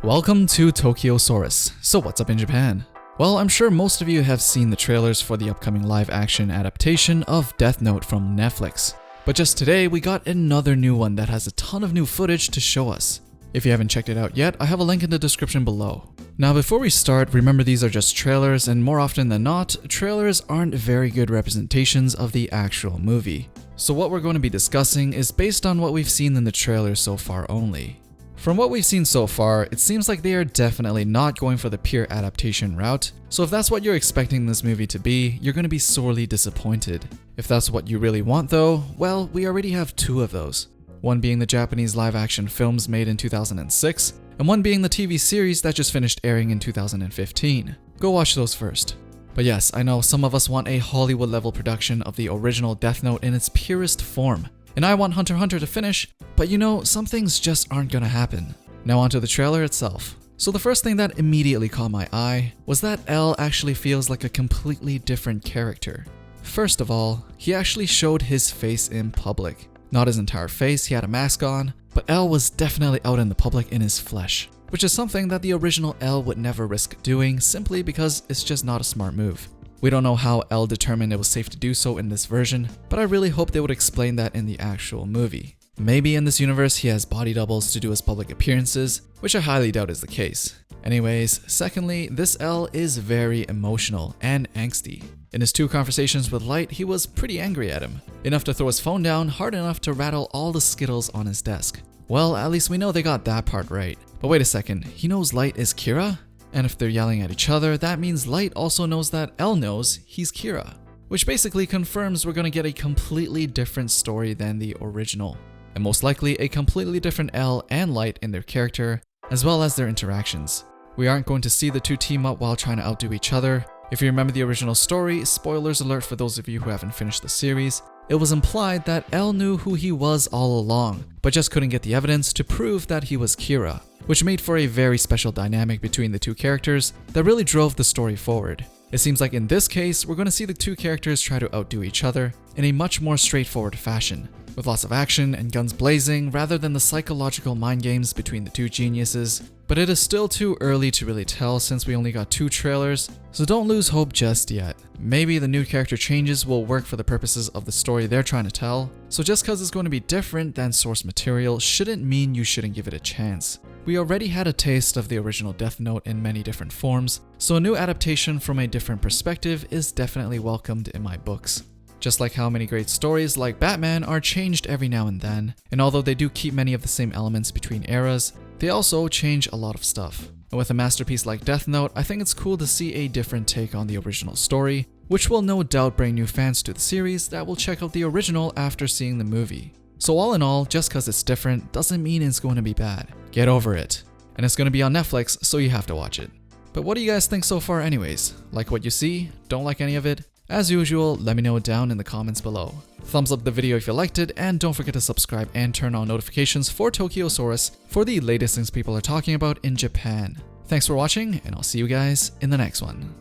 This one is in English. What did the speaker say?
Welcome to Tokyosaurus. So what's up in Japan? Well, I'm sure most of you have seen the trailers for the upcoming live-action adaptation of Death Note from Netflix. But just today, we got another new one that has a ton of new footage to show us. If you haven't checked it out yet, I have a link in the description below. Now before we start, remember these are just trailers, and more often than not, trailers aren't very good representations of the actual movie. So what we're going to be discussing is based on what we've seen in the trailers so far only. From what we've seen so far, it seems like they are definitely not going for the pure adaptation route, so if that's what you're expecting this movie to be, you're going to be sorely disappointed. If that's what you really want though, well, we already have two of those. One being the Japanese live-action films made in 2006, and one being the TV series that just finished airing in 2015. Go watch those first. But yes, I know some of us want a Hollywood-level production of the original Death Note in its purest form. And I want Hunter x Hunter to finish, but you know, some things just aren't gonna happen. Now onto the trailer itself. So the first thing that immediately caught my eye was that L actually feels like a completely different character. First of all, he actually showed his face in public. Not his entire face, he had a mask on, but L was definitely out in the public in his flesh, which is something that the original L would never risk doing simply because it's just not a smart move. We don't know how L determined it was safe to do so in this version, but I really hope they would explain that in the actual movie. Maybe in this universe he has body doubles to do his public appearances, which I highly doubt is the case. Anyways, secondly, this L is very emotional and angsty. In his two conversations with Light, he was pretty angry at him, enough to throw his phone down hard enough to rattle all the Skittles on his desk. Well, at least we know they got that part right. But wait a second, he knows Light is Kira? And if they're yelling at each other, that means Light also knows that L knows he's Kira. Which basically confirms we're gonna get a completely different story than the original. And most likely a completely different L and Light in their character, as well as their interactions. We aren't going to see the two team up while trying to outdo each other. If you remember the original story, spoilers alert for those of you who haven't finished the series, it was implied that L knew who he was all along, but just couldn't get the evidence to prove that he was Kira, which made for a very special dynamic between the two characters that really drove the story forward. It seems like in this case, we're going to see the two characters try to outdo each other in a much more straightforward fashion, with lots of action and guns blazing rather than the psychological mind games between the two geniuses. But it is still too early to really tell since we only got two trailers, so don't lose hope just yet. Maybe the new character changes will work for the purposes of the story they're trying to tell, so just cause it's going to be different than source material shouldn't mean you shouldn't give it a chance. We already had a taste of the original Death Note in many different forms, so a new adaptation from a different perspective is definitely welcomed in my books. Just like how many great stories like Batman are changed every now and then, and although they do keep many of the same elements between eras, they also change a lot of stuff. And with a masterpiece like Death Note, I think it's cool to see a different take on the original story, which will no doubt bring new fans to the series that will check out the original after seeing the movie. So all in all, just cause it's different doesn't mean it's going to be bad. Get over it. And it's going to be on Netflix, so you have to watch it. But what do you guys think so far anyways? Like what you see? Don't like any of it? As usual, let me know down in the comments below. Thumbs up the video if you liked it, and don't forget to subscribe and turn on notifications for Tokyosaurus for the latest things people are talking about in Japan. Thanks for watching, and I'll see you guys in the next one.